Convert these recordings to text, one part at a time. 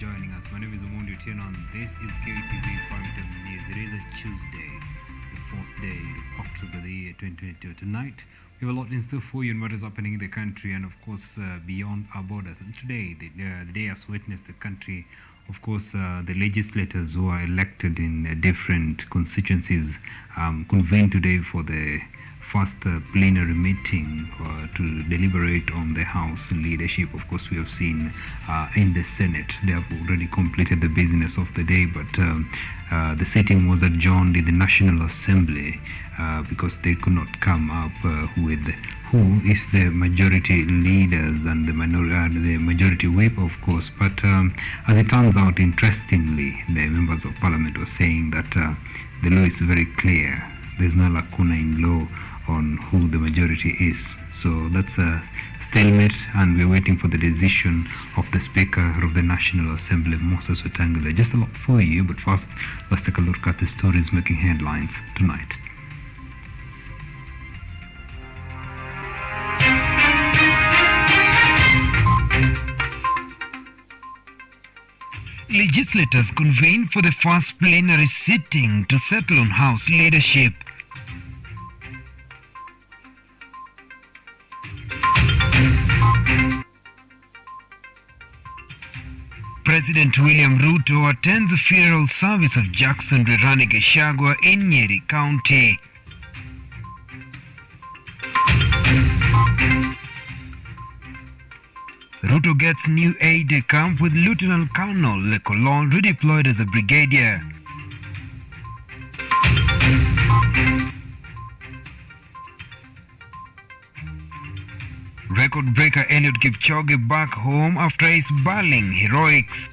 joining us. My name is OMONDI, and this is KTV Primetime News. It is a Tuesday, the 4th day of October, the year 2022. Tonight, we have a lot in store for you and what is happening in the country and, of course, beyond our borders. And today, the day has witnessed the country, of course, the legislators who are elected in different constituencies convened today for the first plenary meeting to deliberate on the House leadership. Of course, we have seen in the Senate, they have already completed the business of the day, but the sitting was adjourned in the National Assembly because they could not come up with who is the majority leaders and the majority whip, of course. But as it turns out, interestingly, the members of Parliament were saying that the law is very clear. There's no lacuna in law on who the majority is. So that's a stalemate, and we're waiting for the decision of the Speaker of the National Assembly, Moses Wetangula. Just a lot for you, but first, let's take a look at the stories making headlines tonight. Legislators convened for the first plenary sitting to settle on House leadership. President William Ruto attends the funeral service of Jackson Rirani Gachagua in Nyeri County. Ruto gets new aide-de-camp with Lieutenant Colonel Lekolon redeployed as a brigadier. Record breaker Eliud Kipchoge back home after his battling heroics.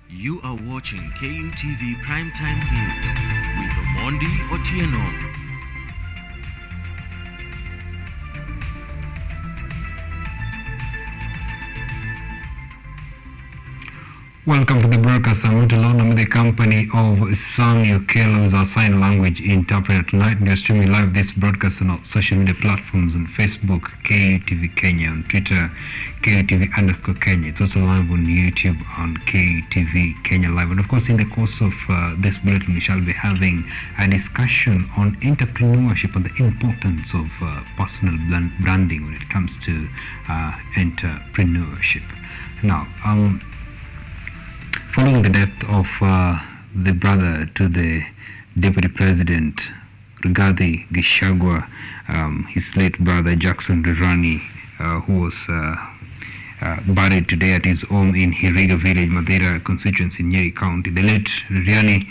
You are watching KUTV Primetime News with OMONDI OTIENO. Welcome to the broadcast. I'm with the company of Samuel Kello, who's our sign language interpreter tonight. We are streaming live this broadcast on our social media platforms on Facebook, KUTV Kenya, on Twitter, KUTV_Kenya. It's also live on YouTube on KUTV Kenya Live. And of course, in the course of this bulletin, we shall be having a discussion on entrepreneurship and the importance of personal branding when it comes to entrepreneurship. Now, following the death of the brother to the Deputy President, Rigathi Gachagua, his late brother Jackson Rirani, who was buried today at his home in Hiriga Village, Madeira constituency in Nyeri County. The late Rirani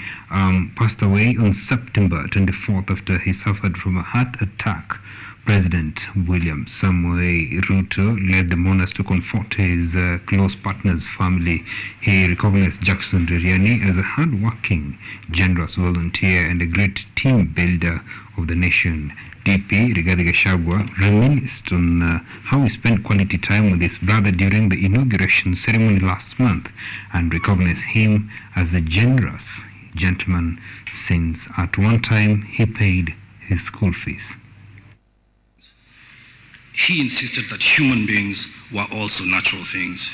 passed away on September 24th after he suffered from a heart attack. President William Samuel Ruto led the mourners to comfort his close partner's family. He recognized Jackson Rirani as a hard-working, generous volunteer and a great team builder of the nation. DP Rigathi Gachagua reminisced on how he spent quality time with his brother during the inauguration ceremony last month and recognized him as a generous gentleman since at one time he paid his school fees. He insisted that human beings were also natural things.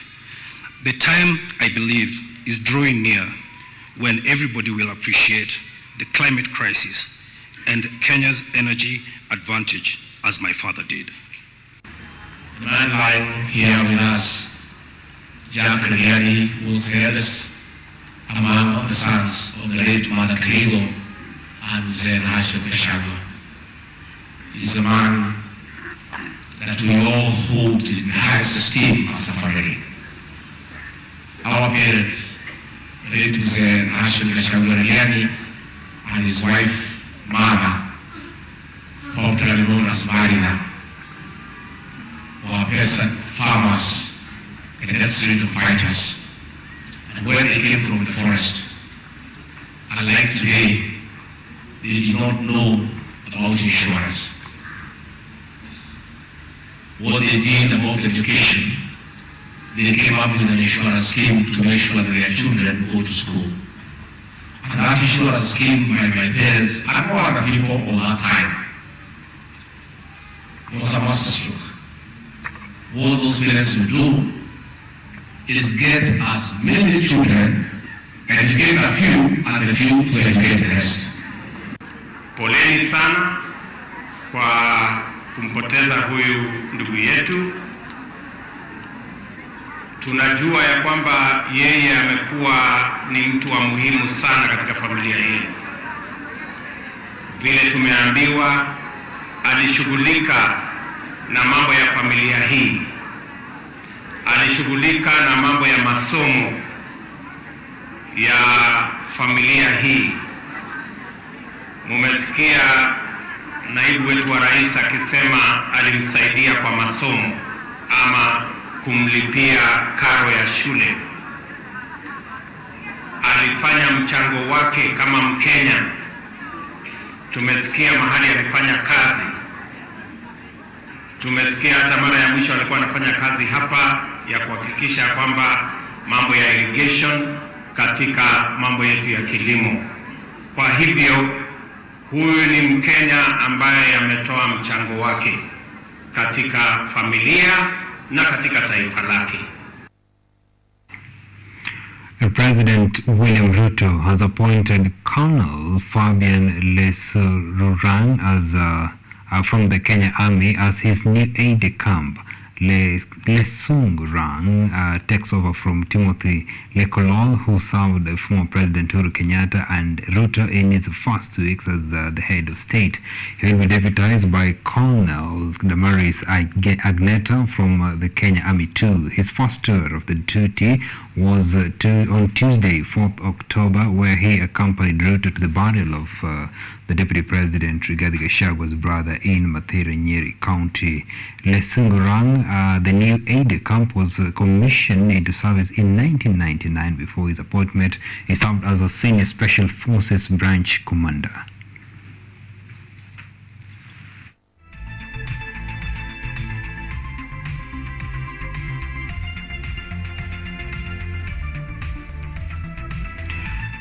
The time, I believe, is drawing near when everybody will appreciate the climate crisis and Kenya's energy advantage, as my father did. The man lying here with us, Jack Rirani, who was the eldest among the sons of the late Mother Kirigo and Zen Hashim Gachagua. He's a man that we all hold in highest esteem as a family. Our parents, late Zen Hashim Gachagua Rirani and his wife, Mama, popularly known as Marina, were peasant farmers and death freedom fighters. And when they came from the forest, unlike today, they did not know about insurance. what they did about education, they came up with an insurance scheme to make sure that their children go to school. And that insurance scheme by my parents and all other people of that time was a masterstroke. What those parents will do is get as many children, educate a few, and the few to educate the rest. Poleni sana kwa kumpoteza huyu ndugu yetu. Tunajua ya kwamba yeye amekuwa ni mtu wa muhimu sana katika familia hii. Vile tumeambiwa, alishughulika na mambo ya familia hii. Alishughulika na mambo ya masomo ya familia hii. Mumesikia naibu wetu wa rais akisema alimsaidia kwa masomo ama kumlipia karo ya shule. Alifanya mchango wake kama Mkenya. Tumesikia mahali alifanya kazi. Tumesikia hata mara ya mwisho alikuwa anafanya kazi hapa ya kuhakikisha kwamba mambo ya irrigation katika mambo yetu ya kilimo. Kwa hivyo huyu ni Mkenya ambaye ametoa mchango wake katika familia na katika taifa lake. President William Ruto has appointed Colonel Fabian Lesururang as from the Kenya Army as his new aide-de-camp. Lesururang takes over from Timothy Lekolol, who served former President Uhuru Kenyatta and Ruto in his first weeks as the head of state. He will be deputized by Colonel Damaris Agneta from the Kenya Army too. His first tour of the duty was on Tuesday, 4th October, where he accompanied Ruto to the burial of the Deputy President Rigathi Gachagwa's brother in Mathira, Nyeri County. Lesururang, the new aide-de-camp, was commissioned into service in 1999. Before his appointment, he served as a senior Special Forces branch commander.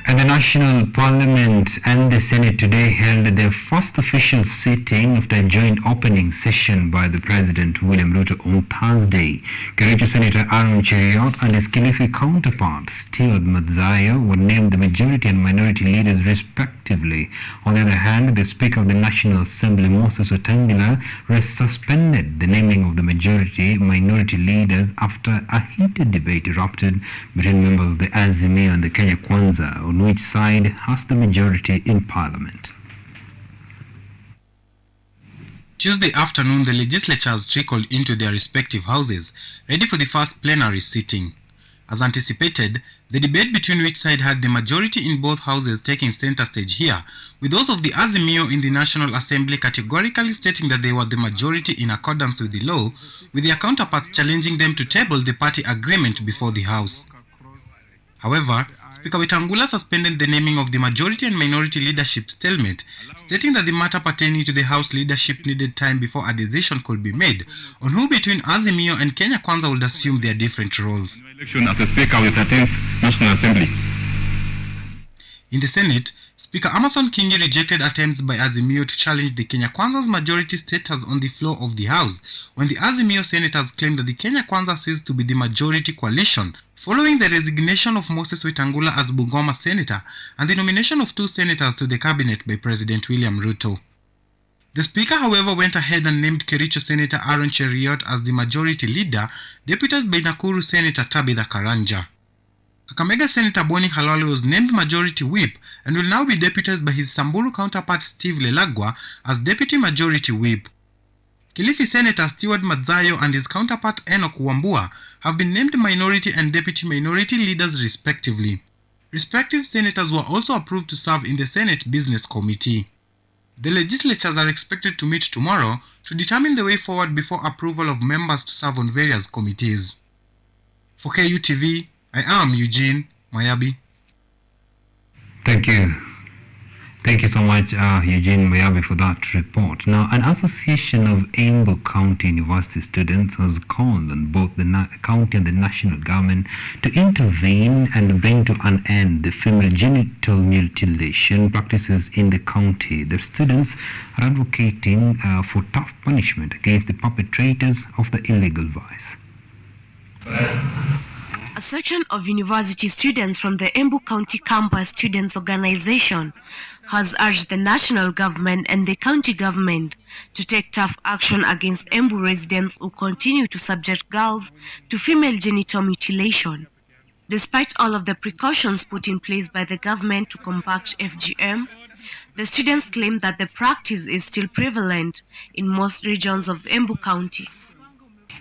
And the National Parliament and the Senate today held their first official sitting after a joint opening session by the President William Ruto on Thursday. Kericho Senator Aaron Cheriot and his Kilifi counterpart Stewart Madzayo were named the majority and minority leaders respectively. On the other hand, the Speaker of the National Assembly, Moses Wetangula, suspended the naming of the majority-minority leaders after a heated debate erupted between members of the Azimio and the Kenya Kwanza on which side has the majority in Parliament. Tuesday afternoon, the legislatures trickled into their respective houses, ready for the first plenary sitting. As anticipated, the debate between which side had the majority in both houses taking center stage here, with those of the Azimio in the National Assembly categorically stating that they were the majority in accordance with the law, with their counterparts challenging them to table the party agreement before the House. However, Speaker Wetangula suspended the naming of the majority and minority leadership stalemate, stating that the matter pertaining to the House leadership needed time before a decision could be made on who between Azimio and Kenya Kwanza would assume their different roles. Election as the Speaker of the 13th National Assembly. In the Senate, Speaker Amason Kingi rejected attempts by Azimio to challenge the Kenya Kwanza's majority status on the floor of the House, when the Azimio senators claimed that the Kenya Kwanza ceased to be the majority coalition following the resignation of Moses Wetangula as Bungoma senator and the nomination of 2 senators to the cabinet by President William Ruto. The Speaker, however, went ahead and named Kericho Senator Aaron Cheriot as the majority leader, deputized by Nakuru Senator Tabitha Karanja. Kakamega Senator Boni Halwale was named majority whip and will now be deputized by his Samburu counterpart Steve Lelagwa as deputy majority whip. Kilifi Senator Stewart Madzayo and his counterpart Enoch Wambua have been named minority and deputy minority leaders respectively. Respective senators were also approved to serve in the Senate Business Committee. The legislatures are expected to meet tomorrow to determine the way forward before approval of members to serve on various committees. For KUTV, I am Eugene Mayabi. Thank you. Thank you so much, Eugene Mayabe, for that report. Now, an association of Embu County University students has called on both the county and the national government to intervene and bring to an end the female genital mutilation practices in the county. The students are advocating for tough punishment against the perpetrators of the illegal vice. A section of university students from the Embu County Campus Students Organization has urged the national government and the county government to take tough action against Embu residents who continue to subject girls to female genital mutilation. Despite all of the precautions put in place by the government to combat FGM, the students claim that the practice is still prevalent in most regions of Embu County.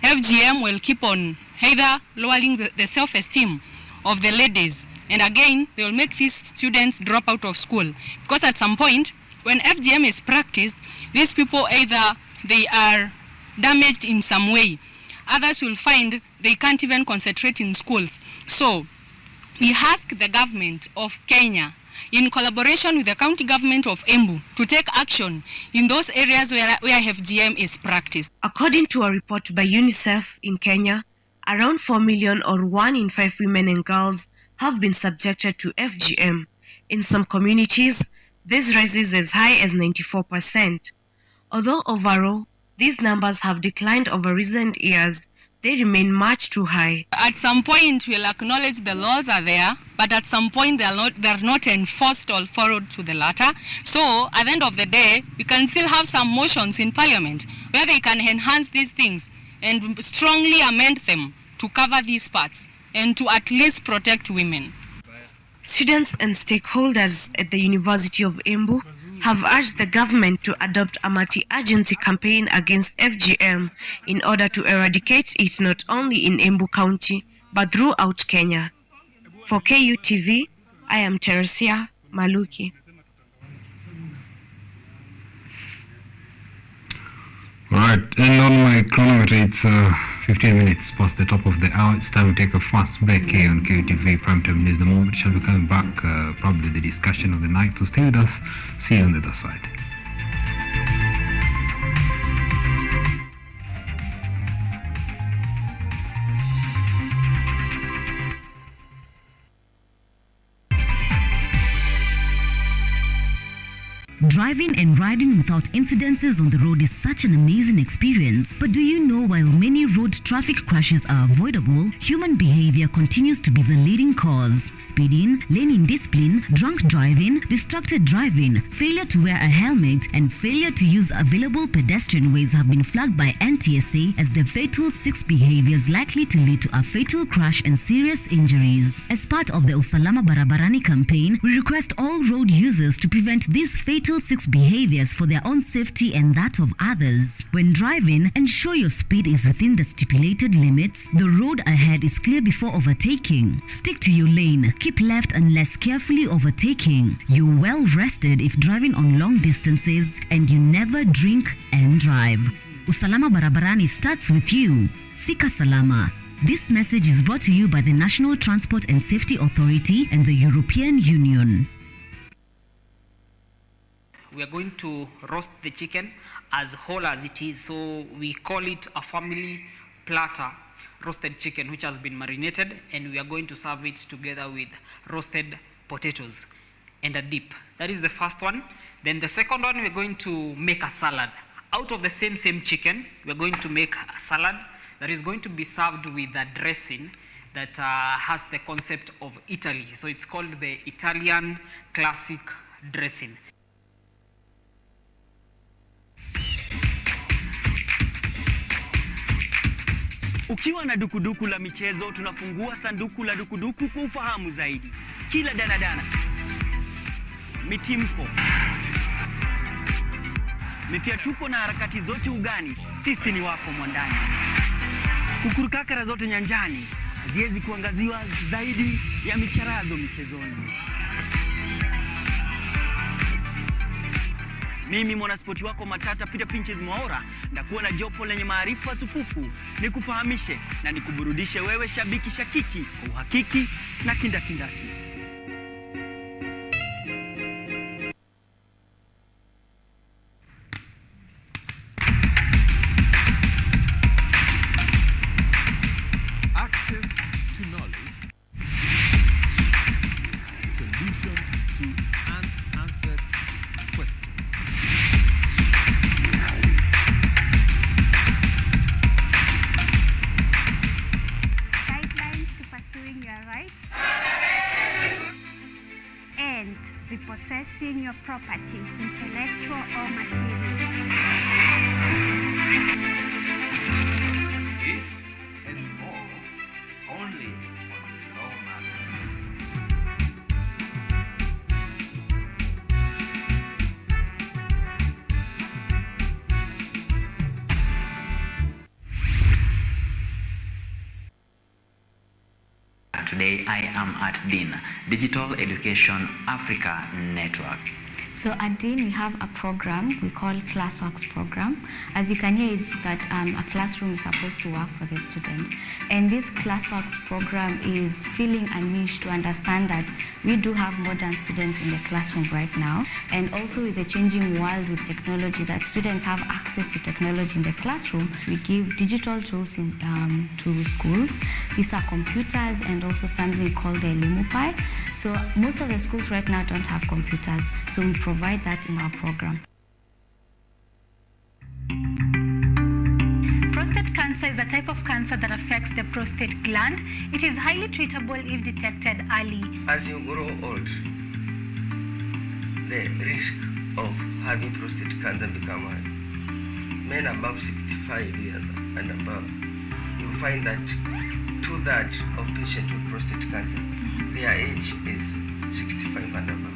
FGM will keep on either lowering the self-esteem of the ladies, and again they will make these students drop out of school, because at some point when FGM is practiced, these people either they are damaged in some way, others will find they can't even concentrate in schools. So we ask the government of Kenya, in collaboration with the county government of Embu, to take action in those areas where FGM is practiced. According to a report by UNICEF in Kenya, around 4 million or 1 in 5 women and girls have been subjected to FGM. In some communities, this rises as high as 94%. Although overall, these numbers have declined over recent years, they remain much too high. At some point, we'll acknowledge the laws are there, but at some point they are not enforced or followed to the latter. So at the end of the day, we can still have some motions in Parliament where they can enhance these things and strongly amend them to cover these parts and to at least protect women. Students and stakeholders at the University of Embu have urged the government to adopt a multi-agency campaign against FGM in order to eradicate it not only in Embu County but throughout Kenya. For KUTV, I am Teresia Maluki. Alright, and on my chronometer it's 15 minutes past the top of the hour. It's time to take a fast break here on KUTV Primetime News. The moment shall be coming back, probably the discussion of the night. So stay with us. See you on the other side. Driving and riding without incidences on the road is such an amazing experience. But do you know, while many road traffic crashes are avoidable, human behavior continues to be the leading cause. Speeding, lane indiscipline, drunk driving, distracted driving, failure to wear a helmet, and failure to use available pedestrian ways have been flagged by NTSA as the fatal 6 behaviors likely to lead to a fatal crash and serious injuries. As part of the Usalama Barabarani campaign, we request all road users to prevent these fatal 6 behaviors for their own safety and that of others. When driving, ensure your speed is within the stipulated limits. The road ahead is clear before overtaking. Stick to your lane. Keep left unless carefully overtaking. You're well rested if driving on long distances, and you never drink and drive. Usalama Barabarani starts with you. Fika Salama. This message is brought to you by the National Transport and Safety Authority and the European Union. We are going to roast the chicken as whole as it is, so we call it a family platter roasted chicken which has been marinated, and we are going to serve it together with roasted potatoes and a dip. That is the first one. Then the second one, we're going to make a salad. Out of the same chicken, we're going to make a salad that is going to be served with a dressing that has the concept of Italy. So it's called the Italian classic dressing. Ukiwa na dukuduku la michezo, tunafungua sanduku la dukuduku kwa ufahamu zaidi. Kila danadana, mitimpo, mifiatuko na harakati zote ugani, sisi ni wako mwandani. Kukurukakara zote nyanjani, haziwezi kuangaziwa zaidi ya micharazo michezoni. Mimi mwanaspoti wako matata Peter Pinches Mwaora, ndakuwa na jopo lenye maarifa sufufu, nikufahamishe na nikuburudishe wewe shabiki shakiki kwa uhakiki na kindakindaki. repossessing your property, intellectual or material. This and more only on Law Matters. Today I am at DIN, Digital Education Africa Network. So at DIN we have a program we call Classworks program. As you can hear, is that a classroom is supposed to work for the students. And this Classworks program is feeling a niche to understand that we do have modern students in the classroom right now. And also with the changing world with technology, that students have access to technology in the classroom. We give digital tools to schools. These are computers and also something called the Limupai. So most of the schools right now don't have computers, so we provide that in our program. Prostate cancer is a type of cancer that affects the prostate gland. It is highly treatable if detected early. As you grow old, the risk of having prostate cancer become high. Men above 65 years and above, you find that 2/3 of patients with prostate cancer, their age is 65 and above.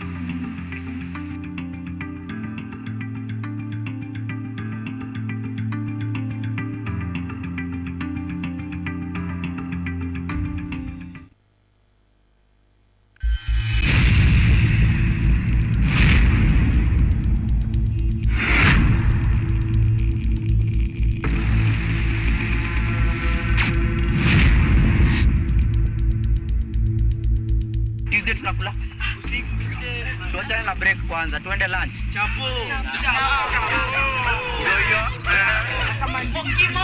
Tunakula usiku. Tuachane na break kwanza, tuende lunch. Chapo. Ndio. Kama ndimo.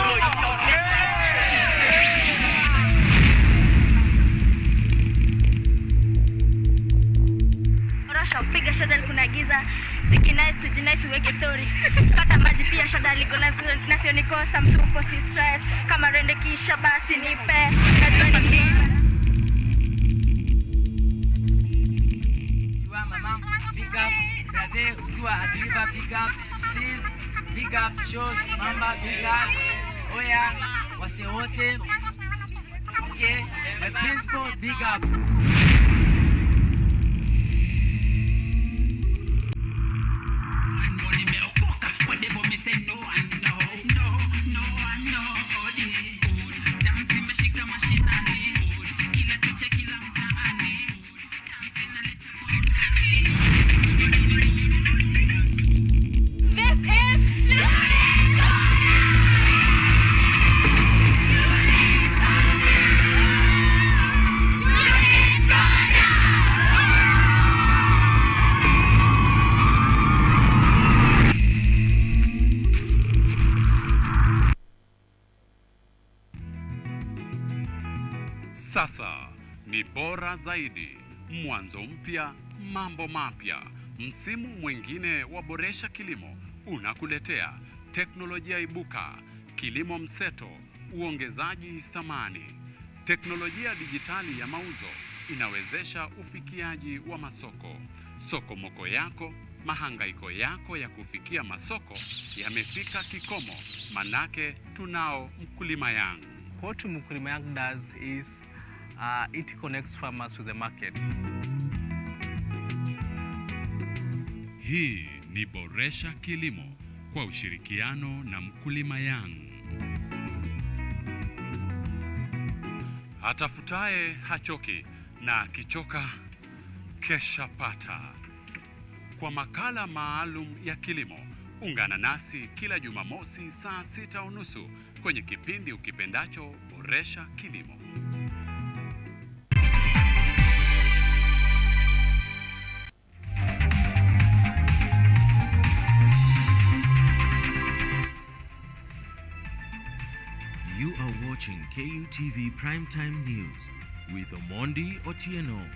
Rasha piga shada kuna giza. Sikinai tujinai siweke story. Kata maji pia shada liko nasio nikosa msupo si stress. Kama rende kisha basi nipe. Najua ni big up, brother, ukiwa adriva big up, sis, big up, shows, mamba, big up, oya, wase wote, okay, my principal, big up. Sasa ni bora zaidi, mwanzo mpya, mambo mapya. Msimu mwingine wa Boresha Kilimo unakuletea teknolojia ibuka, kilimo mseto, uongezaji thamani. Teknolojia dijitali ya mauzo inawezesha ufikiaji wa masoko. Soko moko yako, mahangaiko yako ya kufikia masoko yamefika kikomo, manake tunao Mkulima Yangu. What Mkulima Yangu does is it connects farmers with the market. Hii ni Boresha Kilimo kwa ushirikiano na Mkulima Yangu. Atafutaye hachoki na kichoka kesha pata. Kwa makala maalum ya kilimo, ungana nasi kila Jumamosi saa 6:30 kwenye kipindi ukipendacho Boresha Kilimo. You are watching KUTV Primetime News with OMONDI OTIENO.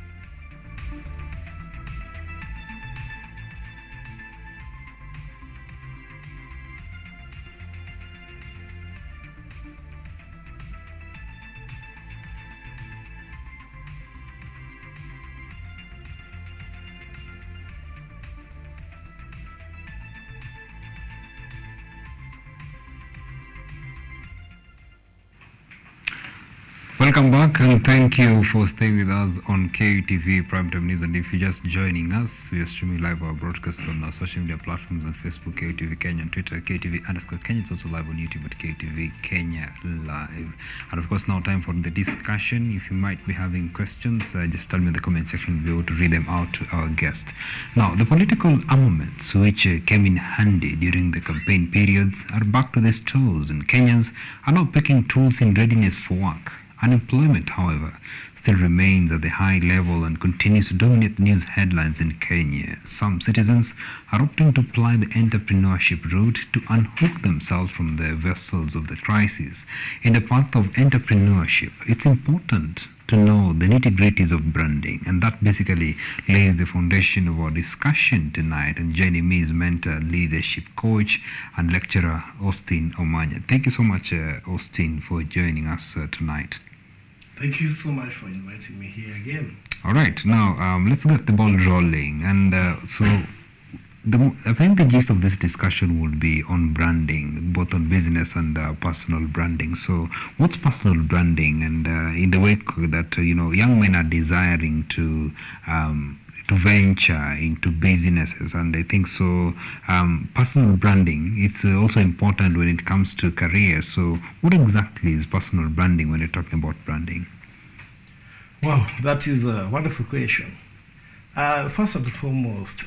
Welcome back, and thank you for staying with us on KUTV Primetime News. And if you're just joining us, we are streaming live our broadcast on our social media platforms on Facebook, KUTV Kenya, on Twitter, KUTV_Kenya. It's also live on YouTube at KUTV Kenya Live. And of course, now time for the discussion. If you might be having questions, just tell me in the comment section. We'll be able to read them out to our guest. Now, the political armaments which came in handy during the campaign periods are back to the stores, and Kenyans are now picking tools in readiness for work. Unemployment, however, still remains at the high level and continues to dominate news headlines in Kenya. Some citizens are opting to ply the entrepreneurship route to unhook themselves from the vessels of the crisis. In the path of entrepreneurship, it's important to know the nitty-gritties of branding, and that basically lays the foundation of our discussion tonight. And joining me is mentor, leadership coach, and lecturer Austin Omanya. Thank you so much, Austin, for joining us tonight. Thank you so much for inviting me here again. All right, now let's get the ball rolling. And I think the gist of this discussion would be on branding, both on business and personal branding. So, what's personal branding? And in the wake that young men are desiring to venture into businesses, and I think so. Personal branding is also important when it comes to career. So, what exactly is personal branding when you're talking about branding? Wow, that is a wonderful question. First and foremost,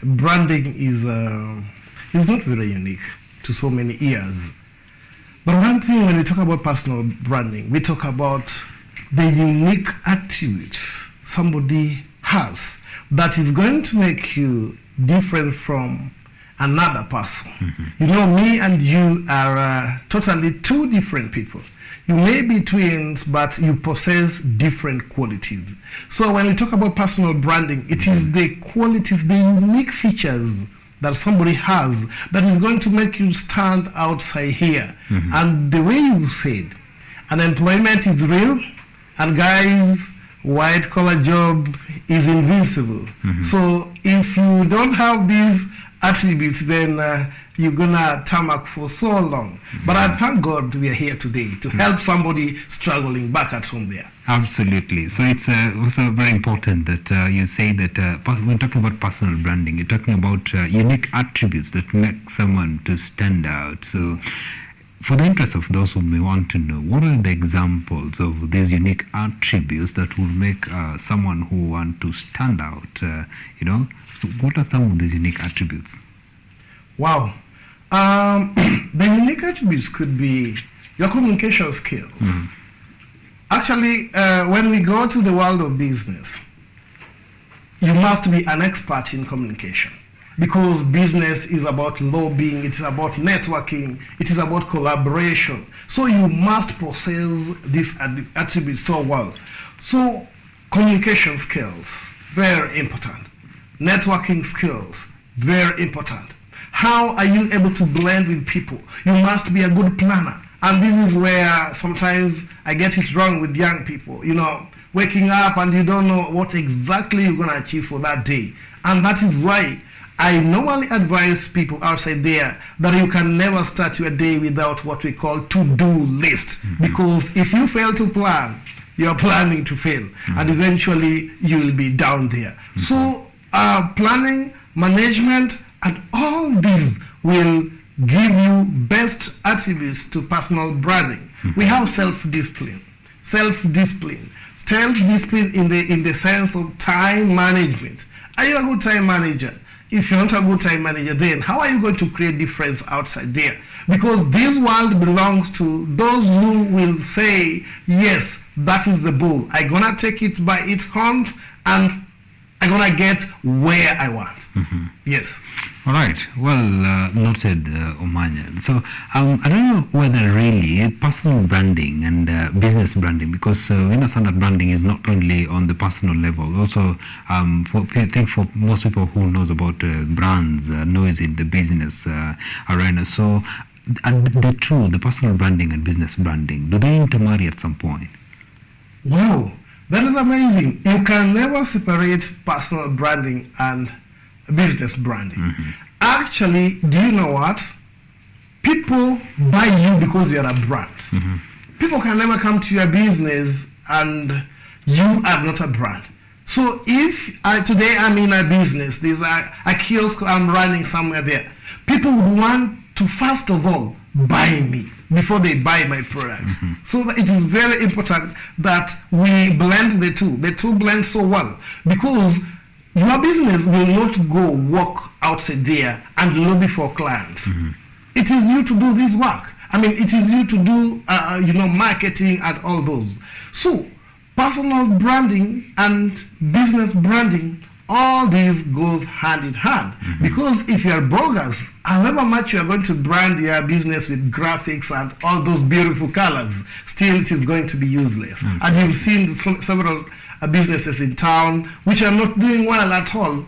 branding is not very unique to so many ears. But one thing when we talk about personal branding, we talk about the unique attributes somebody has that is going to make you different from another person. Mm-hmm. Me and you are totally two different people. You may be twins, but you possess different qualities. So when we talk about personal branding, it is the qualities, the unique features that somebody has that is going to make you stand outside here. Mm-hmm. And the way you said, unemployment is real, and guys, white-collar job is invincible. Mm-hmm. So if you don't have these attributes, then you're gonna tarmac for so long. Mm-hmm. But I thank God we are here today to help somebody struggling back at home there. Absolutely. So it's also very important that you say that when talking about personal branding, you're talking about unique attributes that make someone to stand out. So for the interest of those who may want to know, what are the examples of these unique attributes that will make someone who want to stand out? So what are some of these unique attributes? Wow. The unique attributes could be your communication skills. Mm-hmm. Actually, when we go to the world of business, you must be an expert in communication, because business is about lobbying, it is about networking, it is about collaboration. So you must possess these attributes so well. So communication skills, very important. Networking skills, very important. How are you able to blend with people? You must be a good planner. And this is where sometimes I get it wrong with young people. Waking up and you don't know what exactly you're going to achieve for that day. And that is why I normally advise people outside there that you can never start your day without what we call to-do list. Mm-hmm. Because if you fail to plan, you're planning to fail. Mm-hmm. And eventually you will be down there. Mm-hmm. So planning, management, and all these will give you best attributes to personal branding. Mm-hmm. We have self-discipline. Self-discipline in the sense of time management. Are you a good time manager? If you're not a good time manager, then how are you going to create difference outside there? Because this world belongs to those who will say, yes, that is the bull. I'm going to take it by its horns and I'm going to get where I want. Mm-hmm. Yes. All right. Well noted, Omanya. So I don't know whether really personal branding and business branding, because we understand that branding is not only on the personal level. Also, I think for most people who knows about brands, knows in the business arena. So the personal branding and business branding, do they intermarry at some point? Wow, that is amazing. You can never separate personal branding and business branding. Mm-hmm. Actually, do you know what? People buy you because you are a brand. Mm-hmm. People can never come to your business and you are not a brand. So if today I'm in a business, there's a kiosk I'm running somewhere there, people would want to first of all buy me before they buy my products. So that it is very important that we blend the two. The two blend so well, because your business will not go walk outside there and lobby for clients. It is you to do this work. I mean, it is you to do, marketing and all those. So personal branding and business branding, all these goes hand in hand. Because if you are bloggers, however much you are going to brand your business with graphics and all those beautiful colors, still it is going to be useless. And you've seen several businesses in town which are not doing well at all,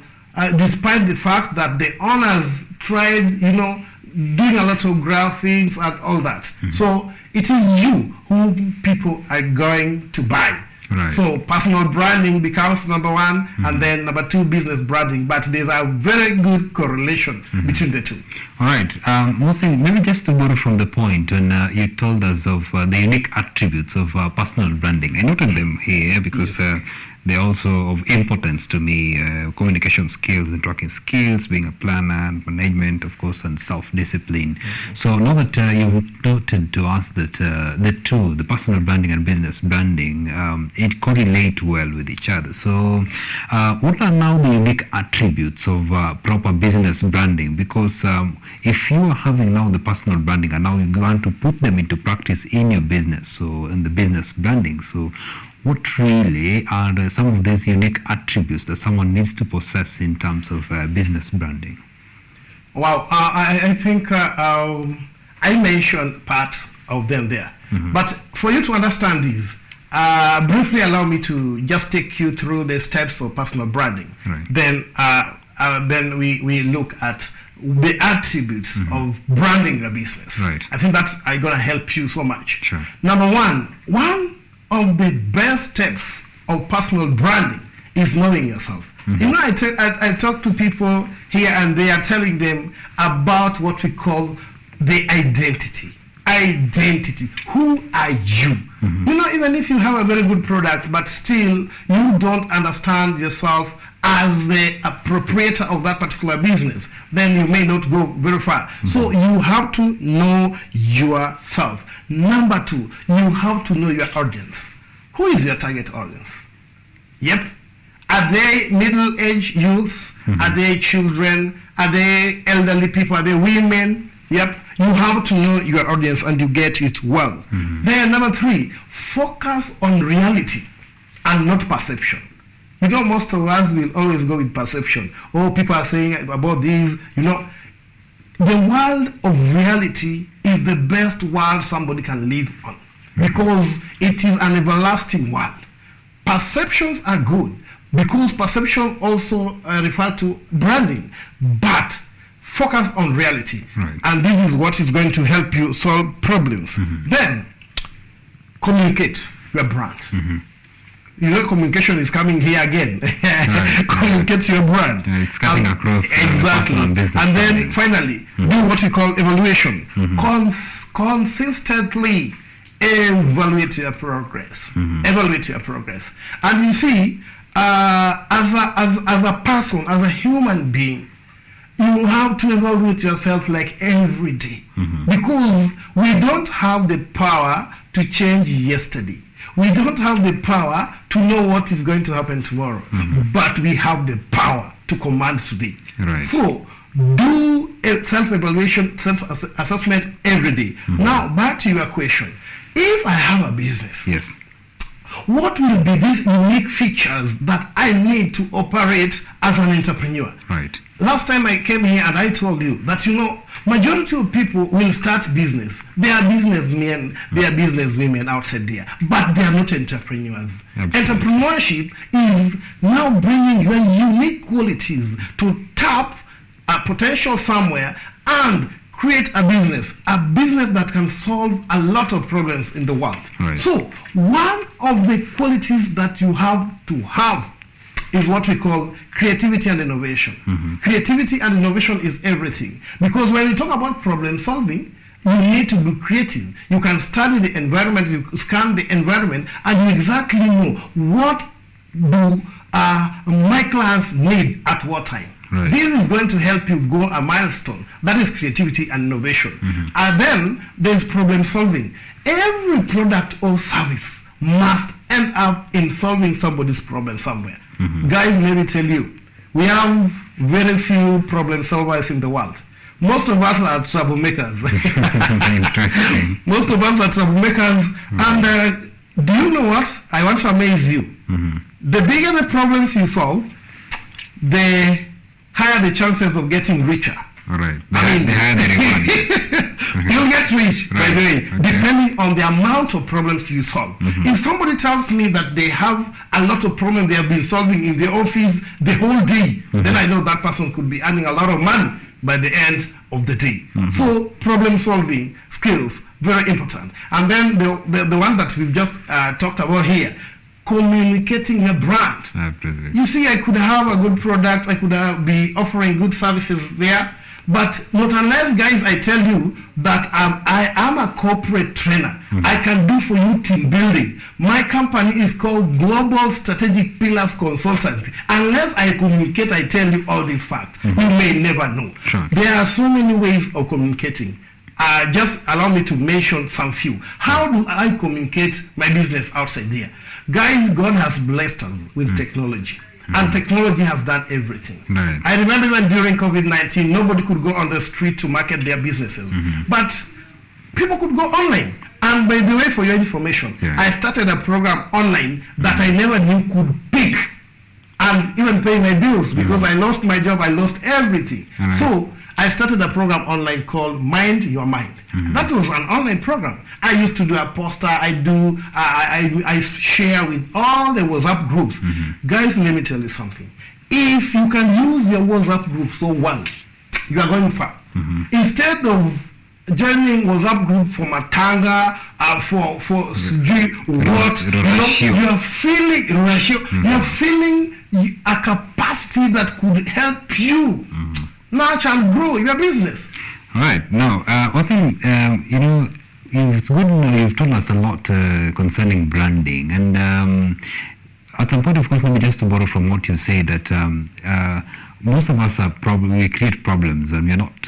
despite the fact that the owners tried, doing a lot of graphics and all that. So it is you who people are going to buy. Right. So personal branding becomes number one, and then number two, business branding. But there's a very good correlation between the two. All right. Maybe just to borrow from the point when you told us of the unique attributes of personal branding. I noted them here because they're also of importance to me. Communication skills, networking skills, being a planner, and management, of course, and self-discipline. So now that you noted to us that the two, the personal branding and business branding, it correlate well with each other. So what are now the unique attributes of proper business branding? Because if you are having now the personal branding and now you want to put them into practice in your business, so in the business branding, so what really are some of these unique attributes that someone needs to possess in terms of business branding? Wow, I think I mentioned part of them there. But for you to understand these, briefly allow me to just take you through the steps of personal branding. Right. Then we look at the attributes of branding a business. Right. I think that's going to help you so much. Sure. Number one of the best steps of personal branding is knowing yourself. I talk to people here and they are telling them about what we call the identity. Who are you? Even if you have a very good product, but still you don't understand yourself as the proprietor of that particular business, then you may not go very far. So you have to know yourself. Number two, you have to know your audience. Who is your target audience? Yep. Are they middle-aged youths? Are they children? Are they elderly people? Are they women? Yep. You have to know your audience and you get it well. Then number three, focus on reality and not perception. Most of us will always go with perception. Oh, people are saying about this. The world of reality is the best world somebody can live on because it is an everlasting world. Perceptions are good because perception also refer to branding, but focus on reality. Right. And this is what is going to help you solve problems. Then, communicate your brand. Communication is coming here again. Communicate your brand. It's cutting across exactly. personal business. And then finally, do what we call evaluation. Consistently evaluate your progress. Evaluate your progress. And you see, as a person, as a human being, you have to evaluate yourself like every day. Because we don't have the power to change yesterday. We don't have the power to know what is going to happen tomorrow, but we have the power to command today. Right. So do a self-evaluation, self-assessment every day. Now, back to your question. If I have a business, yes, what will be these unique features that I need to operate as an entrepreneur? Right. Last time I came here and I told you that, majority of people will start business. They are businessmen, they are businesswomen outside there, but they are not entrepreneurs. Absolutely. Entrepreneurship is now bringing your unique qualities to tap a potential somewhere and create a business that can solve a lot of problems in the world. Right. So one of the qualities that you have to have is what we call creativity and innovation. Creativity and innovation is everything. Because when we talk about problem solving, You need to be creative. You can study the environment, you scan the environment, and you exactly know what do my clients need at what time. Right. This is going to help you go a milestone. That is creativity and innovation. And then there's problem solving. Every product or service must end up in solving somebody's problem somewhere. Guys, let me tell you, we have very few problem solvers in the world. Most of us are troublemakers. Most of us are troublemakers. And do you know what? I want to amaze you. The bigger the problems you solve, the higher the chances of getting richer. All right. The higher the reward. You'll get rich, by the way, depending on the amount of problems you solve. If somebody tells me that they have a lot of problems they have been solving in the office the whole day, then I know that person could be earning a lot of money by the end of the day. So problem solving skills, very important. And then the one that we've just talked about here, communicating your brand. You see, I could have a good product, I could be offering good services there, but not unless, guys, I tell you that I am a corporate trainer. I can do for you team building. My company is called Global Strategic Pillars Consultancy. Unless I communicate, I tell you all these facts. You may never know. There are so many ways of communicating. Just allow me to mention some few. How do I communicate my business outside there? Guys, God has blessed us with technology. And technology has done everything. I remember when during COVID-19, nobody could go on the street to market their businesses. But people could go online. And by the way, for your information, I started a program online that I never knew could pick and even pay my bills because I lost my job, I lost everything. So I started a program online called Mind Your Mind. That was an online program. I used to do a poster, I share with all the WhatsApp groups. Guys, let me tell you something. If you can use your WhatsApp group so well, you are going far. Instead of joining WhatsApp group for Matanga, for what, you are feeling ratio, you are feeling a capacity that could help you nurture and grow your business. All right. Now, Othen, it's good you've told us a lot concerning branding. And at some point, of course, maybe just to borrow from what you say, that most of us are we create problems and we are not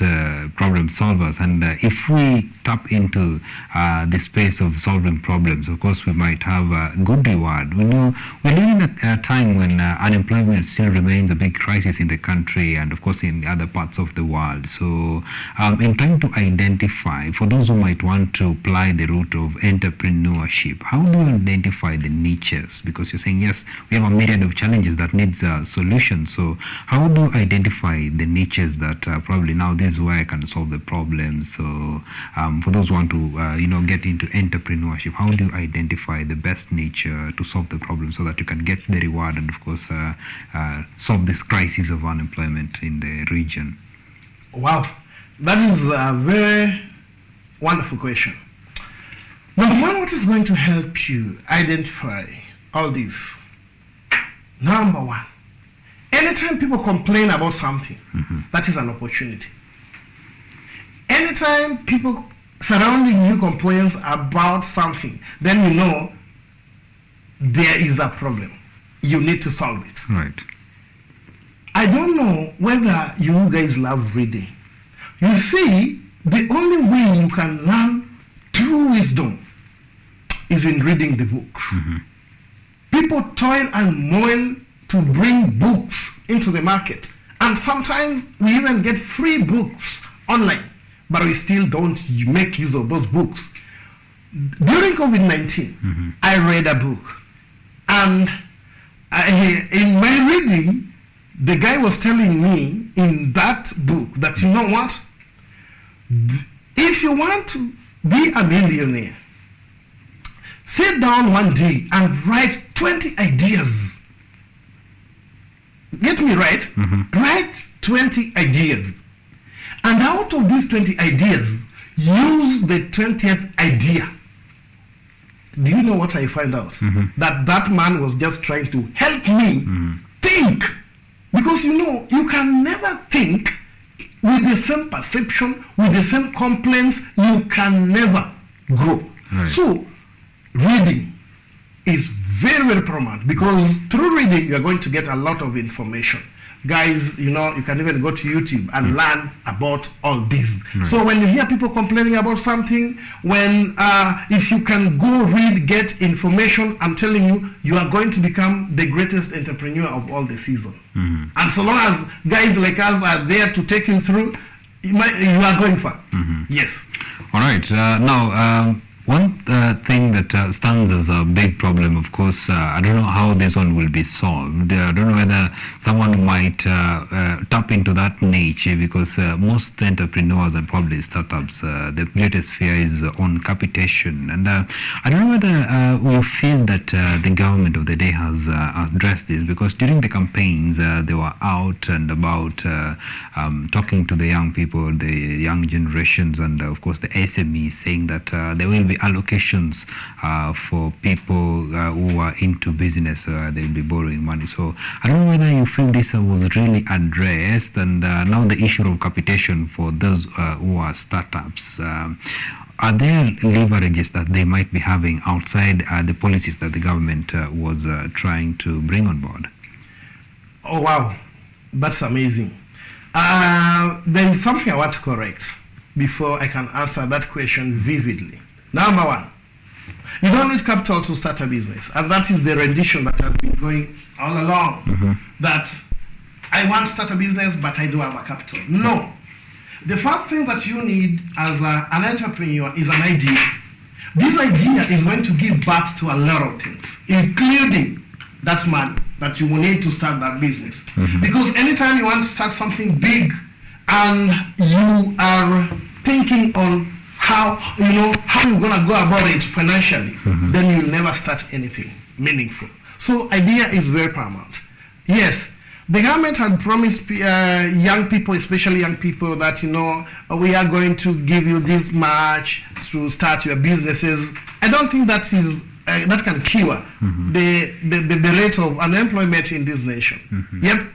problem solvers. And if we tap into the space of solving problems, of course, we might have a good reward. We know we're living at a time when unemployment still remains a big crisis in the country and, of course, in other parts of the world. So in trying to identify, for those who might want to apply the route of entrepreneurship, how do you identify the niches? Because you're saying, yes, we have a myriad of challenges that needs a solution. So how do you identify the niches that probably now this is where I can solve the problem? So for those who want to get into entrepreneurship, how do you identify the best niche to solve the problem so that you can get the reward and, of course, solve this crisis of unemployment in the region? Wow, that is a very wonderful question. Number one, what is going to help you identify all this? Number one, anytime people complain about something, that is an opportunity. Anytime people surrounding you complain about something, then you know there is a problem. You need to solve it. Right. I don't know whether you guys love reading. You see, the only way you can learn true wisdom is in reading the books. People toil and moil to bring books into the market. And sometimes we even get free books online, but we still don't make use of those books. During COVID-19, I read a book. And in my reading, the guy was telling me in that book that, you know what? If you want to be a millionaire, sit down one day and write 20 ideas. Get me right? Write 20 ideas. And out of these 20 ideas, use the 20th idea. Do you know what I find out? That man was just trying to help me think. Because you can never think with the same perception, with the same complaints, you can never grow. Right. So, reading is very, very paramount, because through reading, you're going to get a lot of information. Guys, you know, you can even go to YouTube and learn about all this. Right. So when you hear people complaining about something, if you can go read, get information, I'm telling you, you are going to become the greatest entrepreneur of all the season. And so long as guys like us are there to take you through, you are going far. Yes. All right. Now, one thing that stands as a big problem, of course, I don't know how this one will be solved. I don't know whether someone might tap into that niche, because most entrepreneurs and probably startups, the greatest fear is on capitation. And I don't know whether we feel that the government of the day has addressed this, because during the campaigns, they were out and about talking to the young people, the young generations, and of course the SMEs, saying that there will be allocations for people who are into business. They'll be borrowing money. So I don't know whether you feel this was really addressed, and now the issue of capitation for those who are startups. Are there leverages that they might be having outside the policies that the government was trying to bring on board? Oh, wow. That's amazing. There is something I want to correct before I can answer that question vividly. Number one, you don't need capital to start a business. And that is the rendition that I've been going all along. That I want to start a business, but I don't have a capital. No. The first thing that you need as an entrepreneur is an idea. This idea is going to give birth to a lot of things, including that money that you will need to start that business. Because anytime you want to start something big and you are thinking on how you're gonna go about it financially, then you'll never start anything meaningful. So idea is very paramount. Yes, the government had promised young people, especially young people, that we are going to give you this much to start your businesses. I don't think that can cure the rate of unemployment in this nation. Yep.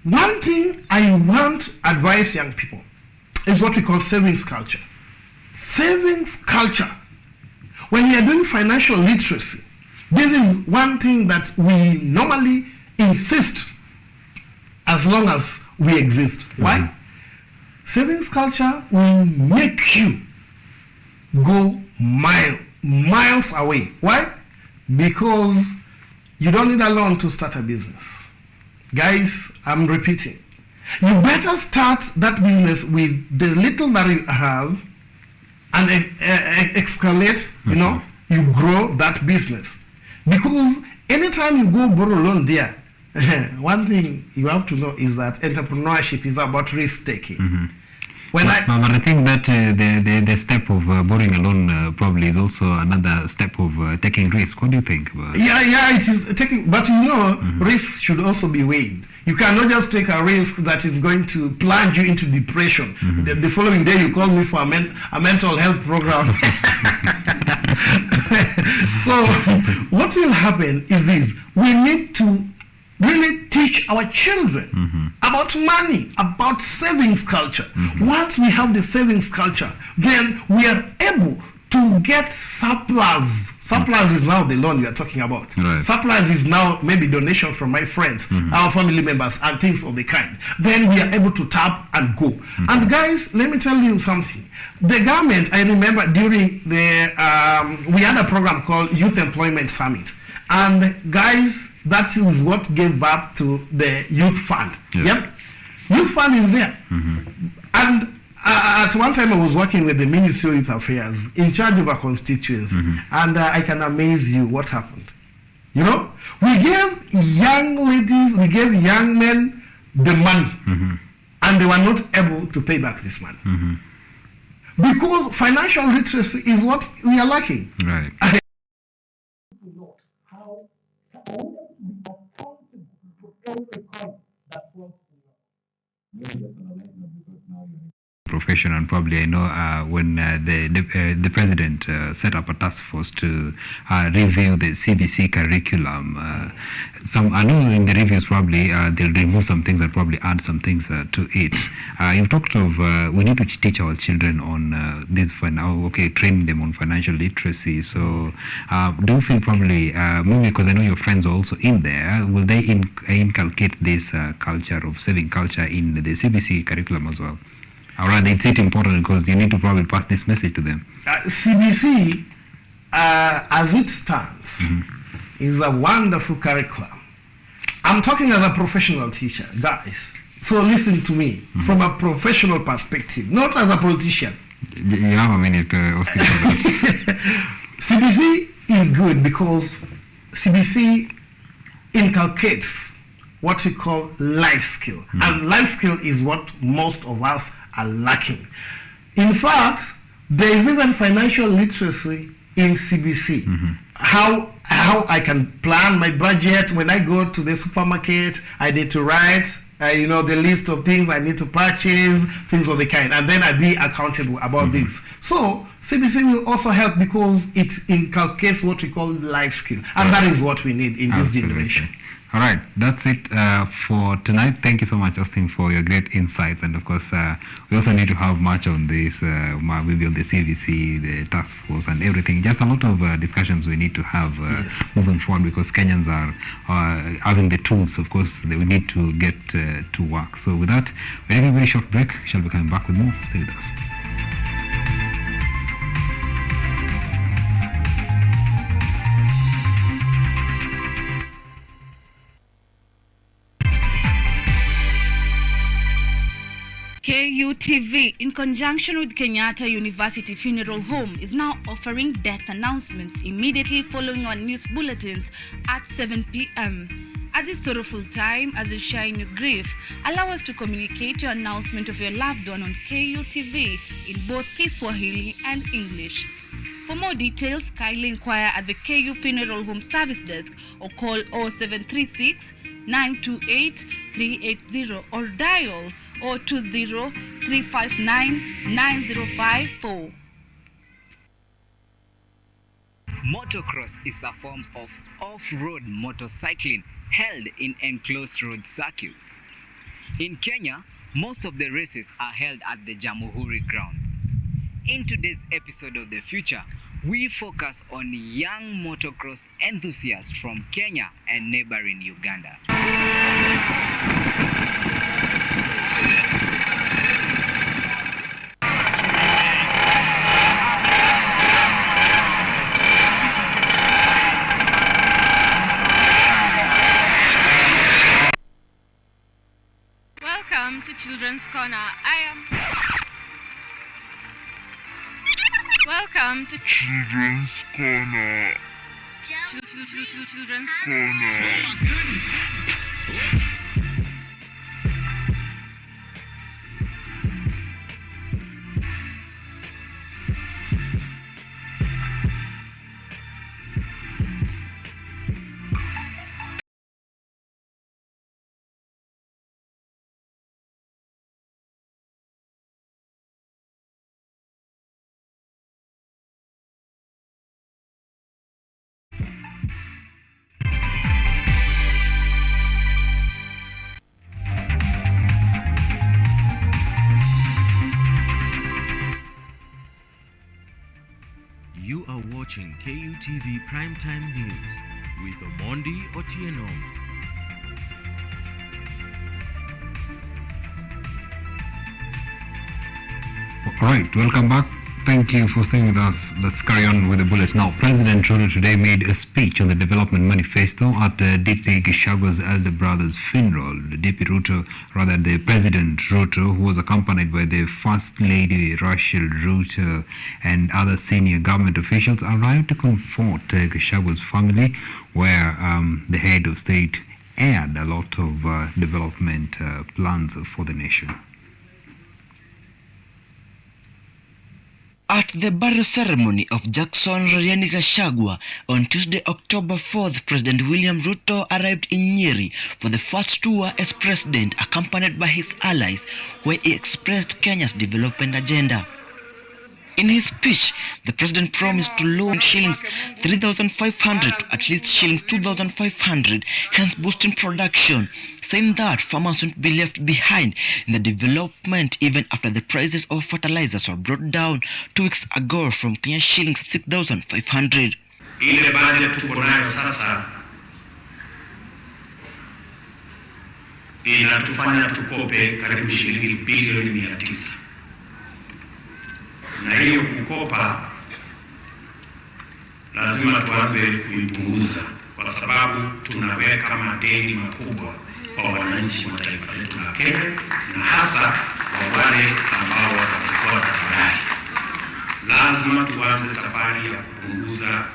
One thing I want to advise young people is what we call savings culture. Savings culture. When we are doing financial literacy, this is one thing that we normally insist as long as we exist. Why? Savings culture will make you go miles away. Why? Because you don't need a loan to start a business. Guys, I'm repeating. You better start that business with the little that you have and escalate, you grow that business. Because anytime you go borrow loan there, one thing you have to know is that entrepreneurship is about risk-taking. But I think that the step of borrowing a loan probably is also another step of taking risk. What do you think? Yeah, it is taking, but risk should also be weighed. You cannot just take a risk that is going to plunge you into depression. The following day you call me for a mental health program. So what will happen is this: we need to really teach our children about money, about savings culture. Once we have the savings culture, then we are able to get surplus. Surplus is now the loan we are talking about. Right. Surplus is now maybe donation from my friends, our family members, and things of the kind. Then we are able to tap and go. And guys, let me tell you something. The government, I remember during we had a program called Youth Employment Summit. And guys, that is what gave birth to the Youth Fund. Yes. Yep. Youth Fund is there. And at one time I was working with the Ministry of Youth Affairs in charge of a constituency. And I can amaze you what happened. We gave young ladies, we gave young men the money. And they were not able to pay back this money. Because financial literacy is what we are lacking. Right. profession, and probably I know when the president set up a task force to review the CBC curriculum. I know in the reviews probably they'll remove some things and probably add some things to it. You've talked of we need to teach our children on this training them on financial literacy. So do you feel probably maybe because I know your friends are also in there, will they inculcate this culture of saving culture in the CBC curriculum as well? Or rather, it's important because you need to probably pass this message to them. CBC, as it stands, is a wonderful curriculum. I'm talking as a professional teacher, guys. So listen to me from a professional perspective, not as a politician. You have a minute, Austin, for that. CBC is good because CBC inculcates what we call life skill. And life skill is what most of us are lacking. In fact, there is even financial literacy in CBC. How I can plan my budget. When I go to the supermarket, I need to write the list of things I need to purchase, things of the kind, and then I be accountable about this. So CBC will also help because it inculcates what we call life skill, and that is what we need in this generation. All right, that's it for tonight. Thank you so much, Austin, for your great insights. And of course, we also need to have much on this, maybe on the CVC, the task force, and everything. Just a lot of discussions we need to have moving forward because Kenyans are having the tools, of course, that we need to get to work. So with that, we're taking a very short break. Shall be coming back with more. Stay with us. KUTV, in conjunction with Kenyatta University Funeral Home, is now offering death announcements immediately following our news bulletins at 7 p.m. At this sorrowful time, as you share in your grief, allow us to communicate your announcement of your loved one on KUTV in both Kiswahili and English. For more details, kindly inquire at the KU Funeral Home Service Desk or call 0736 928 380 or dial 020-359-9054. Motocross is a form of off-road motorcycling held in enclosed road circuits. In Kenya, most of the races are held at the Jamhuri grounds. In today's episode of The Future, we focus on young motocross enthusiasts from Kenya and neighboring Uganda. Welcome to Children's Corner. Welcome to Children's Corner. Children's Corner. You are watching KUTV Primetime News with OMONDI OTIENO. All right, welcome back. Thank you for staying with us. Let's carry on with the bullet now. President Ruto today made a speech on the development manifesto at DP Gachagwa's elder brother's funeral. The President Ruto, who was accompanied by the First Lady Rachel Ruto and other senior government officials, arrived to comfort Gachagwa's family, where the head of state aired a lot of development plans for the nation. At the burial ceremony of Jackson Rigathi Gachagua on Tuesday, October 4th, President William Ruto arrived in Nyeri for the first tour as president, accompanied by his allies, where he expressed Kenya's development agenda. In his speech, the president promised to lower shillings 3,500 to at least shillings 2,500, hence boosting production, saying that farmers won't be left behind in the development even after the prices of fertilizers were brought down 2 weeks ago from Kenya shillings 6,500. Ile budget tuko nayo sasa inatufanya tukope karibu shilingi bilioni 900. Na hiyo kukopa lazima tuanze kuipunguza kwa sababu tunaweka madeni makubwa kwa wananchi wa taifa letu la Kenya na hasa kwa wale ambao watafuata baadaye. Lazima tuanze safari ya kupunguza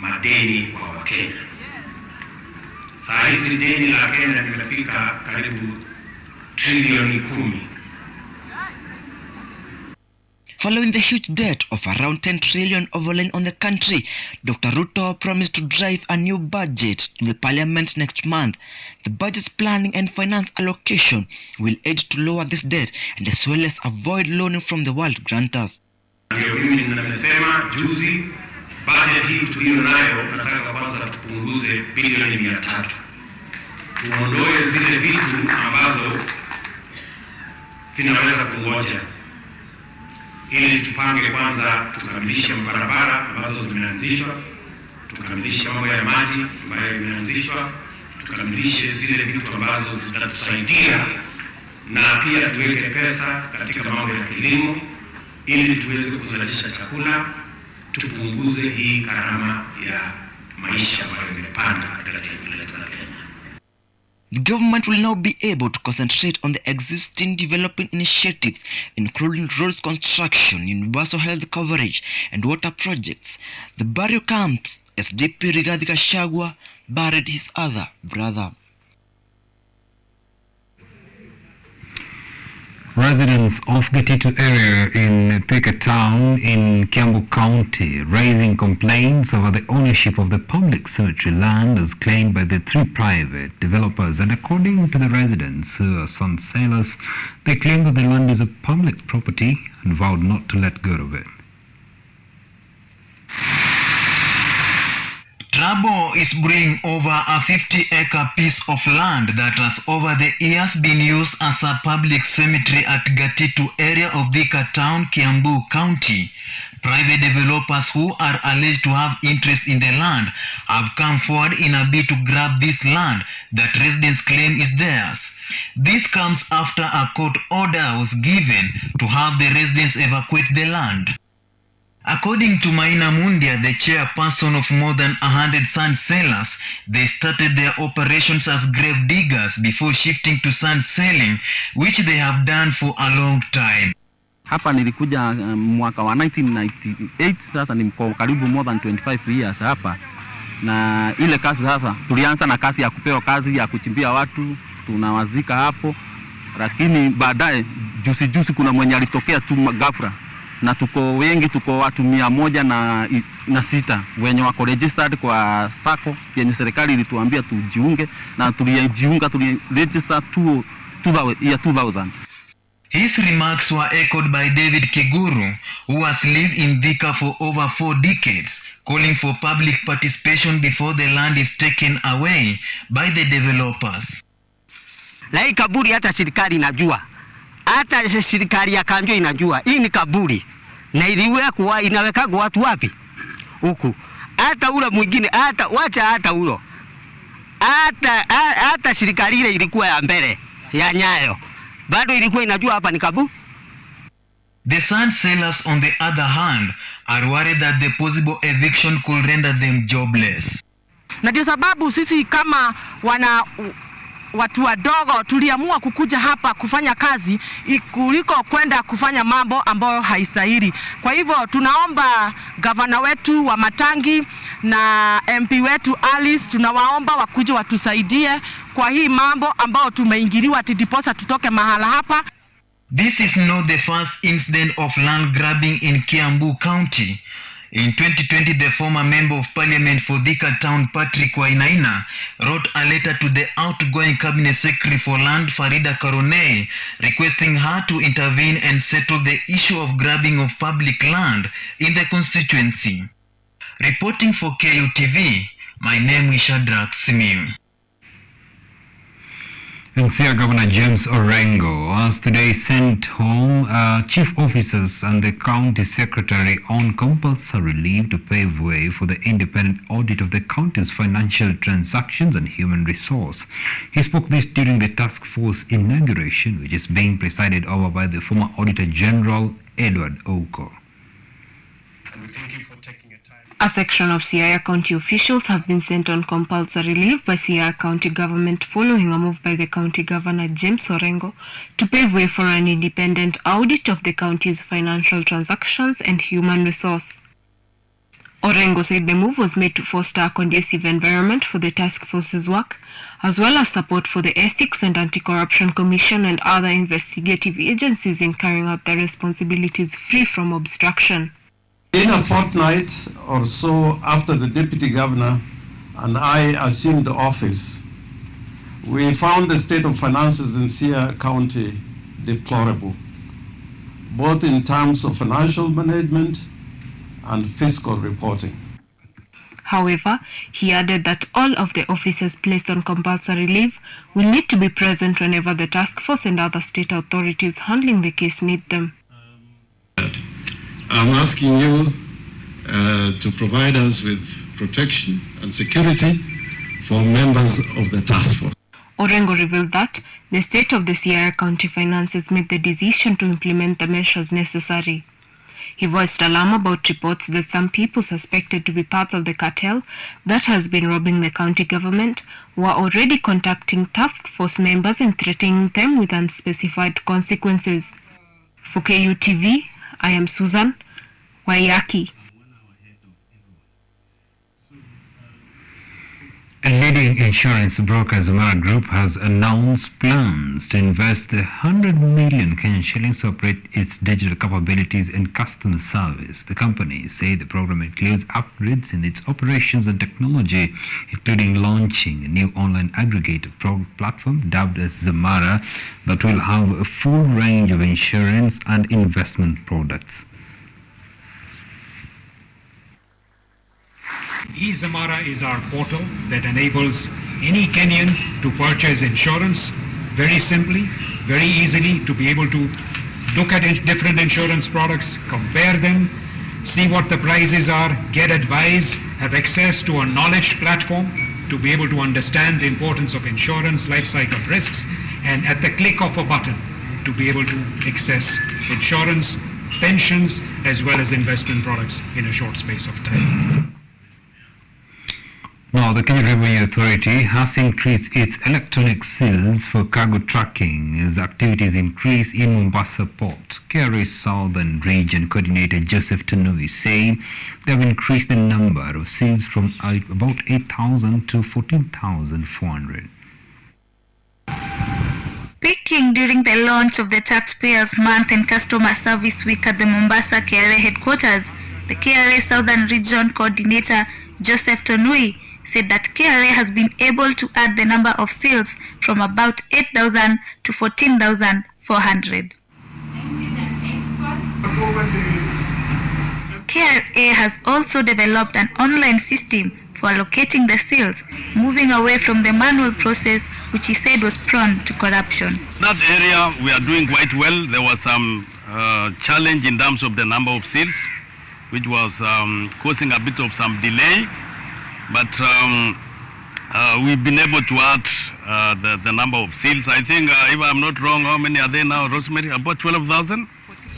madeni kwa Wakenya. Saa hizi deni la Kenya limefika karibu trilioni 10. Following the huge debt of around 10 trillion overlaying on the country, Dr. Ruto promised to drive a new budget to the parliament next month. The budget's planning and finance allocation will aid to lower this debt and as well as avoid loaning from the world grantors. Ndio mimi nimesema juzi budget hii tuliyo nayo nataka kwanza tupunguze bilioni 300. Tuondoe zile vitu ambazo zinaweza kungoja. Ili tupange kwanza tukamilishe barabara ambazo zimeanzishwa, tukamilishe mambo ya maji ambayo yameanzishwa, tukamilishe zile vitu ambazo zitatusaidia na pia tuweke pesa katika mambo ya kilimo ili tuweze kuzalisha chakula, tupunguze hii gharama ya maisha ambayo imepanda katika taifa letu la Kenya. The government will now be able to concentrate on the existing development initiatives, including roads construction, universal health coverage, and water projects. The burial comes as DP Rigathi Gachagua buried his other brother. Residents of Gatitu area in Thika town in Kiambu County raising complaints over the ownership of the public cemetery land as claimed by the 3 private developers, and according to the residents who are sun sailors, they claim that the land is a public property and vowed not to let go of it. Trouble is brewing over a 50-acre piece of land that has over the years been used as a public cemetery at Gatitu area of Thika town, Kiambu County. Private developers who are alleged to have interest in the land have come forward in a bid to grab this land that residents claim is theirs. This comes after a court order was given to have the residents evacuate the land. According to Maina Mundia, the chairperson of more than 100 sand sellers, they started their operations as grave diggers before shifting to sand selling, which they have done for a long time. Hapa nilikuja mwaka wa 1998, sasa niko karibu more than 25 years hapa. Na ile kazi sasa tulianza na kazi ya kupewa kazi ya kuchimbia watu, tunawazika hapo, lakini baadaye juzi kuna mwenye alitokea tu ghafla. Na tuko wengi, tuko watu 106 wenye wako registered kwa sako yenye serikali ilituambia tujiunge, na tulijiunga, tuliregister 2000. His remarks were echoed by David Kiguru, who has lived in Thika for over 4 decades, calling for public participation before the land is taken away by the developers. Na hii kaburi hata serikali inajua. Hata serikali ya Kanjo inajua hii ni kaburi na iliwekwa inawekagwa watu wapi huku. Hata ule mwingine hata wacha hata huyo hata serikali ile ilikuwa ya mbele ya Nyayo bado ilikuwa inajua hapa ni kaburi. The sand sellers on the other hand are worried that the possible eviction could render them jobless. Na ndio sababu sisi kama watu wadogo tuliamua kukuja hapa kufanya kazi kuliko kwenda kufanya mambo ambayo haistahili. Kwa hivyo tunaomba gavana wetu wa Matangi na MP wetu Alice, tunawaomba wakuje watusaidie kwa hii mambo ambayo tumeingiliwa, titiposa tutoke mahala hapa. This is not the first incident of land grabbing in Kiambu County. In 2020, the former Member of Parliament for Thika Town, Patrick Wainaina, wrote a letter to the outgoing Cabinet Secretary for Land, Farida Karonei, requesting her to intervene and settle the issue of grabbing of public land in the constituency. Reporting for KUTV, my name is Shadrach Simiu. NCR Governor James Orengo has today sent home chief officers and the county secretary on compulsory leave to pave way for the independent audit of the county's financial transactions and human resource. He spoke this during the task force inauguration, which is being presided over by the former Auditor General Edward Oko. A section of Siaya County officials have been sent on compulsory leave by Siaya County government following a move by the County Governor James Orengo to pave way for an independent audit of the county's financial transactions and human resource. Orengo said the move was made to foster a conducive environment for the task force's work, as well as support for the Ethics and Anti-Corruption Commission and other investigative agencies in carrying out their responsibilities free from obstruction. In a fortnight or so after the Deputy Governor and I assumed office, we found the state of finances in Siaya County deplorable, both in terms of financial management and fiscal reporting. However, he added that all of the officers placed on compulsory leave will need to be present whenever the task force and other state authorities handling the case need them. I'm asking you to provide us with protection and security for members of the task force. Orengo revealed that the state of the Siaya County finances made the decision to implement the measures necessary. He voiced alarm about reports that some people suspected to be parts of the cartel that has been robbing the county government were already contacting task force members and threatening them with unspecified consequences. For KUTV, I am Susan Wayaki. A leading insurance broker, Zamara Group, has announced plans to invest 100 million Kenyan shillings to operate its digital capabilities and customer service. The company said the program includes upgrades in its operations and technology, including launching a new online aggregator platform dubbed as Zamara that will have a full range of insurance and investment products. eZamara is our portal that enables any Kenyan to purchase insurance very simply, very easily, to be able to look at different insurance products, compare them, see what the prices are, get advice, have access to a knowledge platform to be able to understand the importance of insurance, life cycle risks, and at the click of a button to be able to access insurance, pensions, as well as investment products in a short space of time. Now, the Kenya Revenue Authority has increased its electronic seals for cargo tracking as activities increase in Mombasa Port. KRA Southern Region Coordinator Joseph Tanui saying they have increased the number of seals from about 8,000 to 14,400. Speaking during the launch of the Taxpayers Month and Customer Service Week at the Mombasa KRA headquarters, the KRA Southern Region Coordinator Joseph Tanui said that KRA has been able to add the number of seals from about 8,000 to 14,400. KRA has also developed an online system for allocating the seals, moving away from the manual process, which he said was prone to corruption. That area we are doing quite well. There was some challenge in terms of the number of seals, which was causing a bit of some delay. But we've been able to add the number of seals. I think, if I'm not wrong, how many are there now, Rosemary? About 12,000?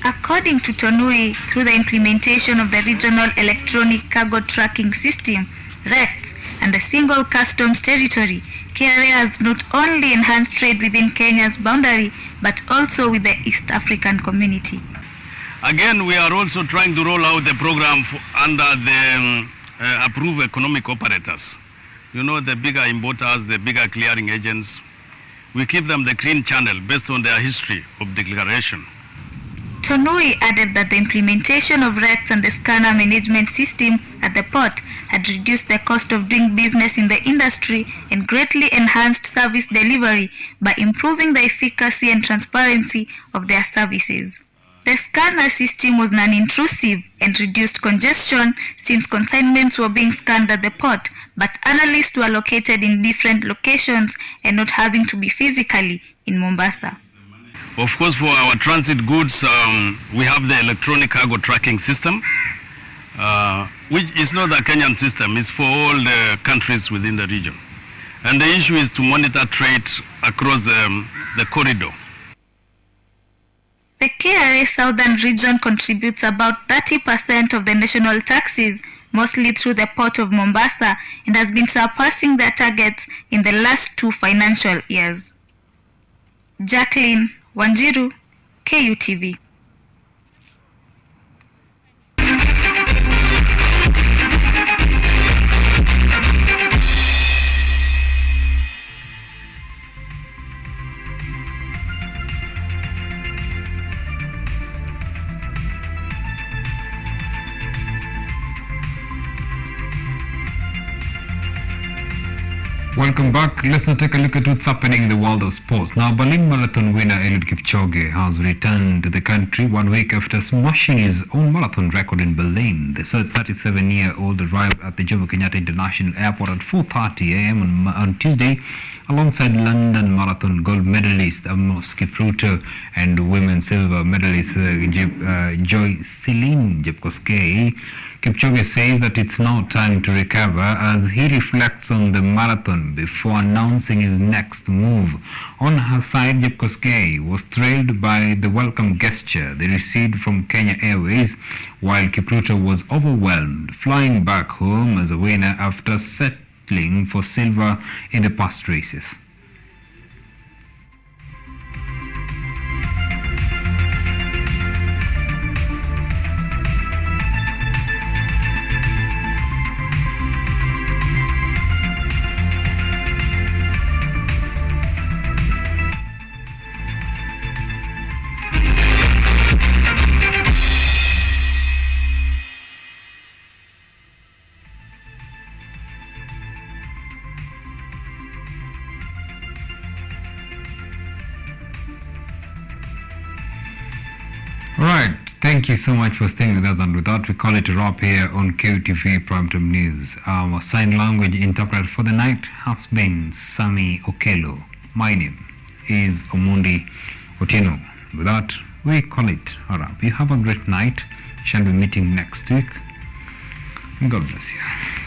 According to Tonui, through the implementation of the Regional Electronic Cargo Tracking System, RECT, and the Single Customs Territory, KRA has not only enhanced trade within Kenya's boundary, but also with the East African community. Again, we are also trying to roll out the program under the approved economic operators. You know, the bigger importers, the bigger clearing agents, we give them the green channel based on their history of declaration. Tonui added that the implementation of RECs and the scanner management system at the port had reduced the cost of doing business in the industry and greatly enhanced service delivery by improving the efficacy and transparency of their services. The scanner system was non-intrusive and reduced congestion since consignments were being scanned at the port, but analysts were located in different locations and not having to be physically in Mombasa. Of course, for our transit goods, we have the electronic cargo tracking system, which is not a Kenyan system, it's for all the countries within the region. And the issue is to monitor trade across the corridor. The KRA Southern Region contributes about 30% of the national taxes, mostly through the port of Mombasa, and has been surpassing their targets in the last 2 financial years. Jacqueline Wanjiru, KUTV. Welcome back. Let's now take a look at what's happening in the world of sports. Now, Berlin Marathon winner Eliud Kipchoge has returned to the country 1 week after smashing his own marathon record in Berlin. The 37-year-old arrived at the Jomo Kenyatta International Airport at 4:30 a.m. on Tuesday alongside London Marathon gold medalist Amos Kipruto and women's silver medalist Joycelyn Jepkoskei. Kipchoge says that it's now time to recover as he reflects on the marathon before announcing his next move. On her side, Jepkoskei was thrilled by the welcome gesture they received from Kenya Airways, while Kipruto was overwhelmed, flying back home as a winner after settling for silver in the past races. Alright, thank you so much for staying with us, and with that we call it a wrap here on KUTV Primetime News. Our sign language interpreter for the night has been Sami Okelo. My name is OMONDI OTIENO. With that, we call it a wrap. You have a great night. Shall be meeting next week. God bless you.